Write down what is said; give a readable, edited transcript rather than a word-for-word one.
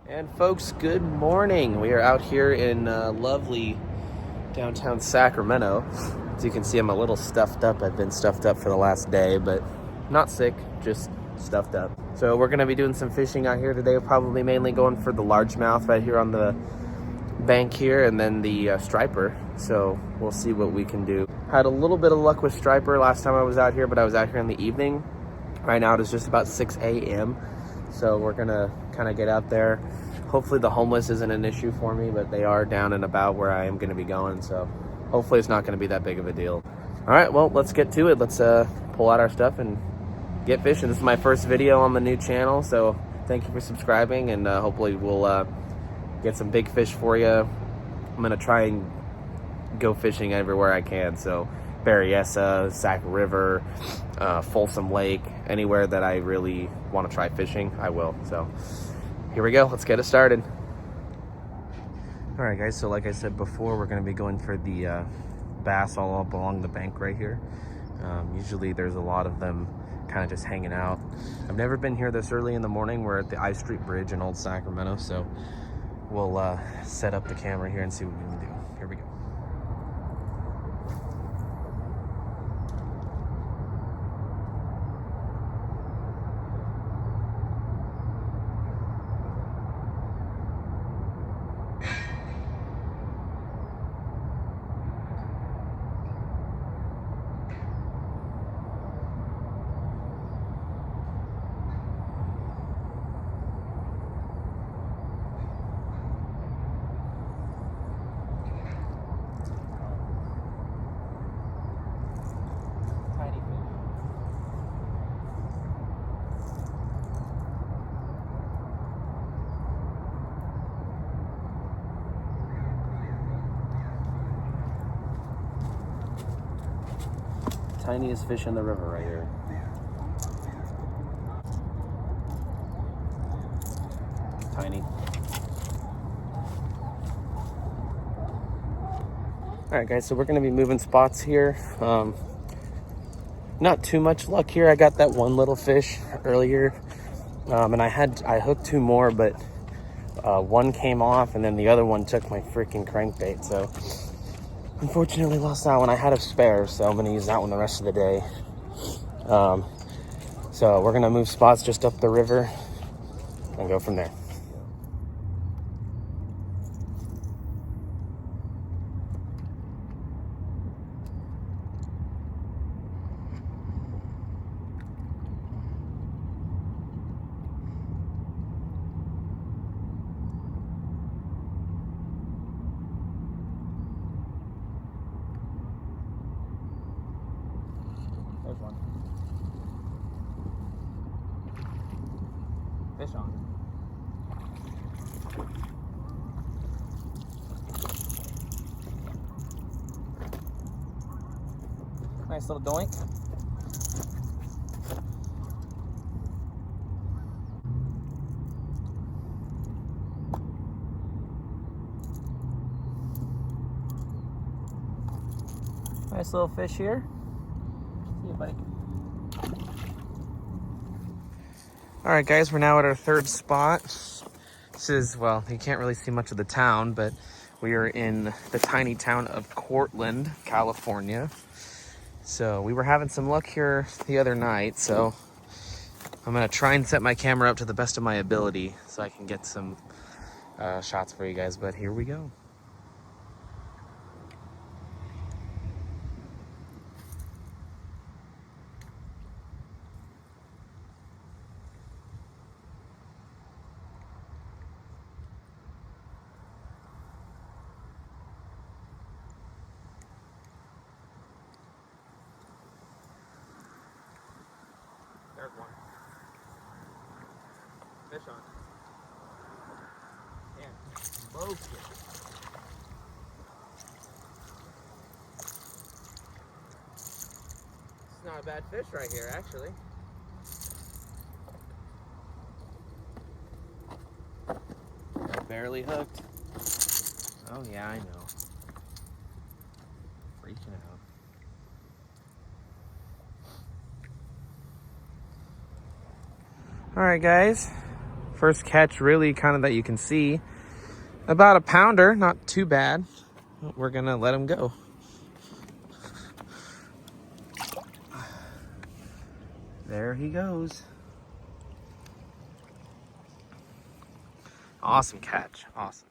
And folks, good morning. We are out here in lovely downtown Sacramento. As you can see, I'm a little stuffed up. I've been stuffed up for the last day, but not sick, just stuffed up. So we're gonna be doing some fishing out here today, probably mainly going for the largemouth right here on the bank here, and then the striper. So we'll see what we can do. Had a little bit of luck with striper last time I was out here, but I was out here in the evening. Right now it is just about 6 a.m. So we're gonna kind of get out there. Hopefully the homeless isn't an issue for me, but they are down and about where I am gonna be going. So hopefully it's not gonna be that big of a deal. All right, well, let's get to it. Let's pull out our stuff and get fishing. This is my first video on the new channel, so thank you for subscribing, and hopefully we'll get some big fish for you. I'm gonna try and go fishing everywhere I can. So Berryessa, Sac River, Folsom Lake, anywhere that I really want to try fishing, I will. So here we go, let's get it started. All right guys, so like I said before, we're gonna be going for the bass all up along the bank right here. Usually there's a lot of them kind of just hanging out. I've never been here this early in the morning. We're at the I Street Bridge in Old Sacramento, so we'll set up the camera here and see what we can do. Here we go. Tiniest fish in the river right here. Tiny. All right guys, so we're gonna be moving spots here. Not too much luck here. I got that one little fish earlier, and I hooked two more, but one came off and then the other one took my freaking crankbait. So unfortunately lost that one. I had a spare, so I'm gonna use that one the rest of the day. So we're gonna move spots just up the river and go from there. There's one. Fish on. Nice little doink. Nice little fish here. See you, buddy. All right, guys, we're now at our third spot. This is, well, you can't really see much of the town, but we are in the tiny town of Cortland, California. So we were having some luck here the other night, so I'm gonna try and set my camera up to the best of my ability so I can get some shots for you guys, but here we go. There's one. Fish on. Yeah, smoked it. It's not a bad fish right here, actually. Barely hooked. Oh yeah, I know. Freaking out. All right, guys. First catch really kind of that you can see. About a pounder, not too bad. We're gonna let him go. There he goes. Awesome catch, awesome.